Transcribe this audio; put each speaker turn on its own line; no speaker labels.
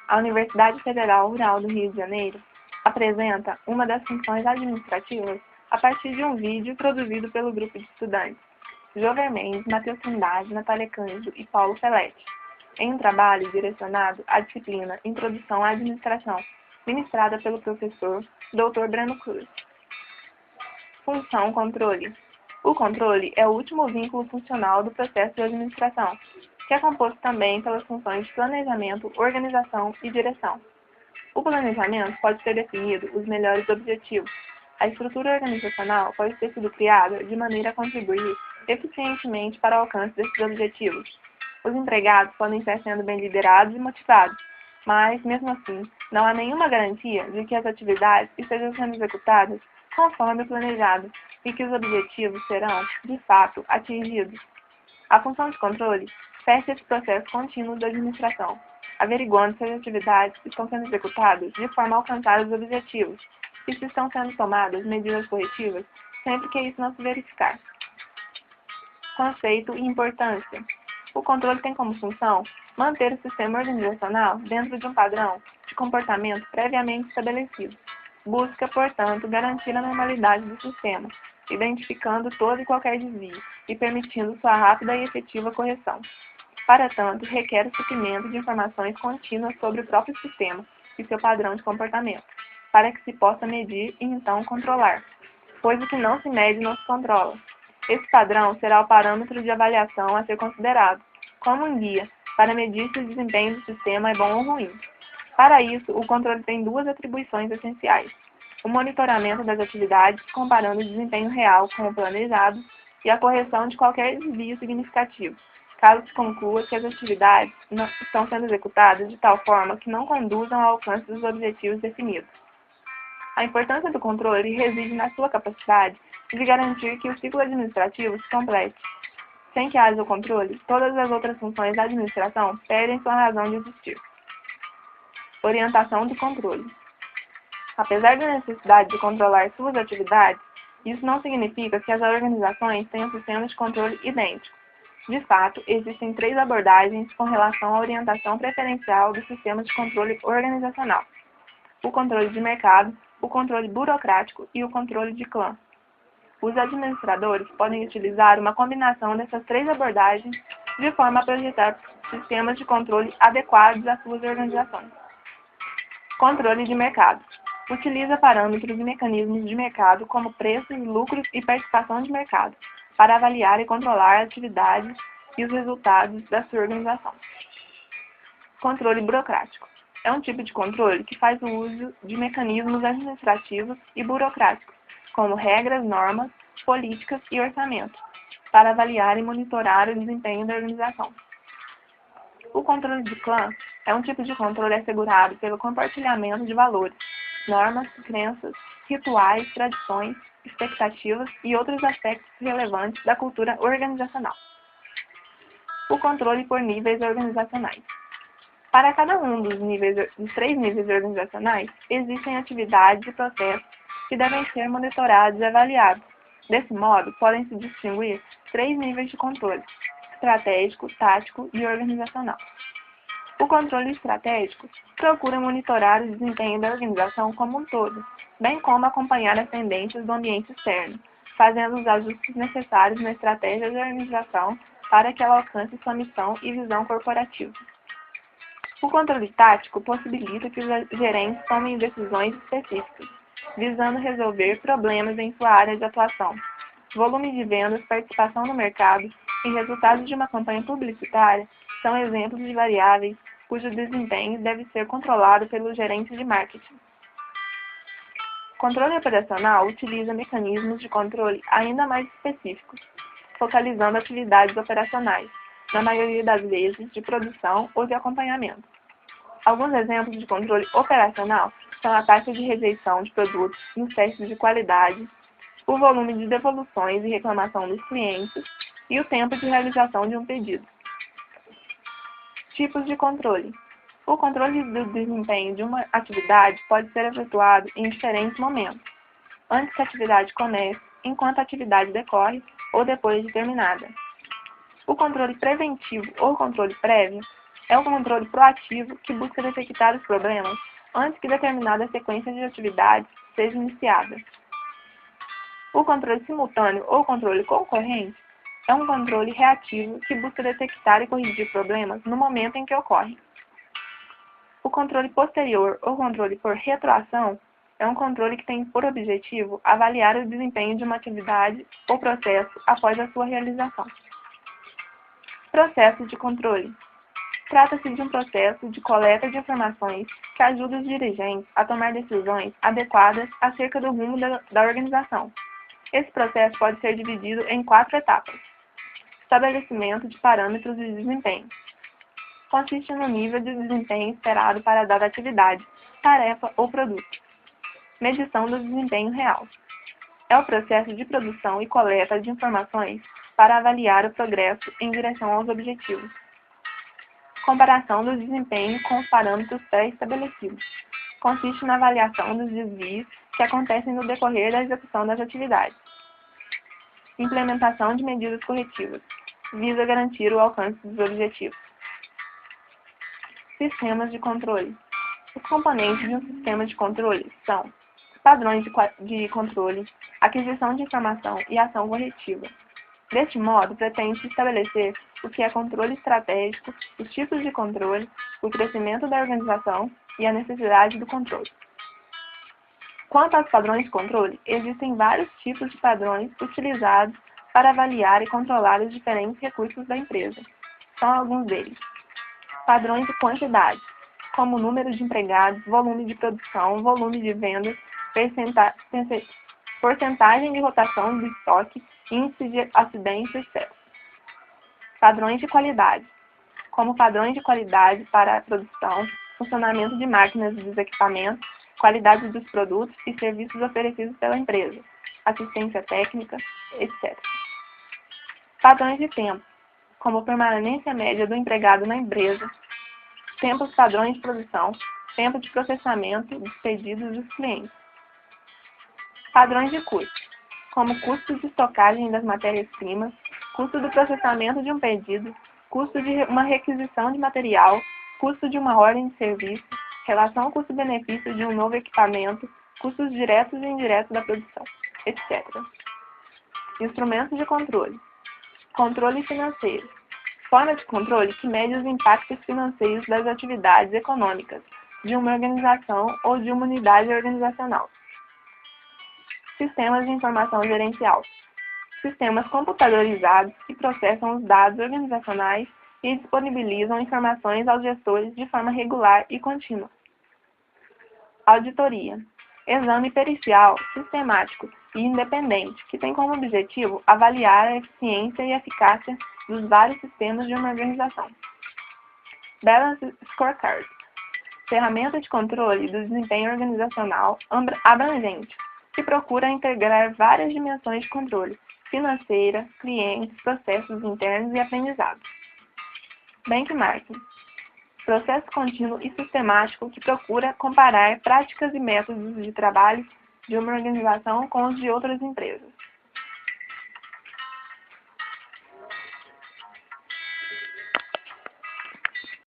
A Universidade Federal Rural do Rio de Janeiro apresenta uma das funções administrativas a partir de um vídeo produzido pelo grupo de estudantes Jover Mendes, Matheus Trindade, Natália Cândido e Paulo Felete, em um trabalho direcionado à disciplina Introdução à Administração, ministrada pelo professor Dr. Breno Cruz. Função controle. O controle é o último vínculo funcional do processo de administração, que é composto também pelas funções de planejamento, organização e direção. O planejamento pode ter definido os melhores objetivos. A estrutura organizacional pode ter sido criada de maneira a contribuir eficientemente para o alcance desses objetivos. Os empregados podem estar sendo bem liderados e motivados, mas, mesmo assim, não há nenhuma garantia de que as atividades estejam sendo executadas conforme o planejado e que os objetivos serão, de fato, atingidos. A função de controle fecha esse processo contínuo da administração, averiguando se as atividades estão sendo executadas de forma a alcançar os objetivos e se estão sendo tomadas medidas corretivas sempre que isso não se verificar. Conceito e importância. O controle tem como função manter o sistema organizacional dentro de um padrão de comportamento previamente estabelecido. Busca, portanto, garantir a normalidade do sistema, identificando todo e qualquer desvio e permitindo sua rápida e efetiva correção. Para tanto, requer o suprimento de informações contínuas sobre o próprio sistema e seu padrão de comportamento, para que se possa medir e então controlar, pois o que não se mede não se controla. Esse padrão será o parâmetro de avaliação a ser considerado, como um guia, para medir se o desempenho do sistema é bom ou ruim. Para isso, o controle tem duas atribuições essenciais: o monitoramento das atividades, comparando o desempenho real com o planejado, e a correção de qualquer desvio significativo, caso se conclua que as atividades não estão sendo executadas de tal forma que não conduzam ao alcance dos objetivos definidos. A importância do controle reside na sua capacidade de garantir que o ciclo administrativo se complete. Sem que haja o controle, todas as outras funções da administração perdem sua razão de existir. Orientação do controle. Apesar da necessidade de controlar suas atividades, isso não significa que as organizações tenham sistemas de controle idênticos. De fato, existem 3 abordagens com relação à orientação preferencial do sistema de controle organizacional: o controle de mercado, o controle burocrático e o controle de clã. Os administradores podem utilizar uma combinação dessas 3 abordagens de forma a projetar sistemas de controle adequados às suas organizações. Controle de mercado. Utiliza parâmetros e mecanismos de mercado como preços, lucros e participação de mercado, para avaliar e controlar a atividade e os resultados da sua organização. Controle burocrático. É um tipo de controle que faz o uso de mecanismos administrativos e burocráticos, como regras, normas, políticas e orçamento, para avaliar e monitorar o desempenho da organização. O controle de clã é um tipo de controle assegurado pelo compartilhamento de valores, normas, crenças, rituais, tradições, expectativas e outros aspectos relevantes da cultura organizacional. O controle por níveis organizacionais. Para cada um dos 3 níveis organizacionais, existem atividades e processos que devem ser monitorados e avaliados. Desse modo, podem se distinguir 3 níveis de controle: estratégico, tático e organizacional. O controle estratégico procura monitorar o desempenho da organização como um todo, bem como acompanhar as tendências do ambiente externo, fazendo os ajustes necessários na estratégia da organização para que ela alcance sua missão e visão corporativa. O controle tático possibilita que os gerentes tomem decisões específicas, visando resolver problemas em sua área de atuação. Volume de vendas, participação no mercado e resultados de uma campanha publicitária são exemplos de variáveis cujo desempenho deve ser controlado pelo gerente de marketing. Controle operacional utiliza mecanismos de controle ainda mais específicos, focalizando atividades operacionais, na maioria das vezes de produção ou de acompanhamento. Alguns exemplos de controle operacional são a taxa de rejeição de produtos nos testes de qualidade, o volume de devoluções e reclamação dos clientes e o tempo de realização de um pedido. Tipos de controle. O controle do desempenho de uma atividade pode ser efetuado em diferentes momentos: antes que a atividade comece, enquanto a atividade decorre ou depois de terminada. O controle preventivo ou controle prévio É o controle proativo que busca detectar os problemas antes que determinada sequência de atividades seja iniciada. O controle simultâneo ou controle concorrente é um controle reativo que busca detectar e corrigir problemas no momento em que ocorrem. O controle posterior ou controle por retroação é um controle que tem por objetivo avaliar o desempenho de uma atividade ou processo após a sua realização. Processo de controle. Trata-se de um processo de coleta de informações que ajuda os dirigentes a tomar decisões adequadas acerca do rumo da organização. Esse processo pode ser dividido em 4 etapas. Estabelecimento de parâmetros de desempenho. Consiste no nível de desempenho esperado para dada atividade, tarefa ou produto. Medição do desempenho real. É o processo de produção e coleta de informações para avaliar o progresso em direção aos objetivos. Comparação do desempenho com os parâmetros pré-estabelecidos. Consiste na avaliação dos desvios que acontecem no decorrer da execução das atividades. Implementação de medidas corretivas. Visa garantir o alcance dos objetivos. Sistemas de controle. Os componentes de um sistema de controle são padrões de controle, aquisição de informação e ação corretiva. Deste modo, pretende-se estabelecer o que é controle estratégico, os tipos de controle, o crescimento da organização e a necessidade do controle. Quanto aos padrões de controle, existem vários tipos de padrões utilizados para avaliar e controlar os diferentes recursos da empresa. São alguns deles. Padrões de quantidade, como número de empregados, volume de produção, volume de vendas, porcentagem de rotação do estoque, índice de acidentes, etc. Padrões de qualidade, como padrões de qualidade para a produção, funcionamento de máquinas e dos equipamentos, qualidade dos produtos e serviços oferecidos pela empresa, assistência técnica, etc. Padrões de tempo, como permanência média do empregado na empresa, tempos padrões de produção, tempo de processamento dos pedidos dos clientes. Padrões de custo, como custo de estocagem das matérias-primas, custo do processamento de um pedido, custo de uma requisição de material, custo de uma ordem de serviço, relação custo-benefício de um novo equipamento, custos diretos e indiretos da produção, etc. Instrumentos de controle. Controle financeiro. Forma de controle que mede os impactos financeiros das atividades econômicas de uma organização ou de uma unidade organizacional. Sistemas de informação gerencial. Sistemas computadorizados que processam os dados organizacionais e disponibilizam informações aos gestores de forma regular e contínua. Auditoria. Exame pericial, sistemático e independente, que tem como objetivo avaliar a eficiência e eficácia dos vários sistemas de uma organização. Balance Scorecard. Ferramenta de controle do desempenho organizacional abrangente, que procura integrar várias dimensões de controle: financeira, clientes, processos internos e aprendizado. Benchmarking. Processo contínuo e sistemático que procura comparar práticas e métodos de trabalho de uma organização com os de outras empresas.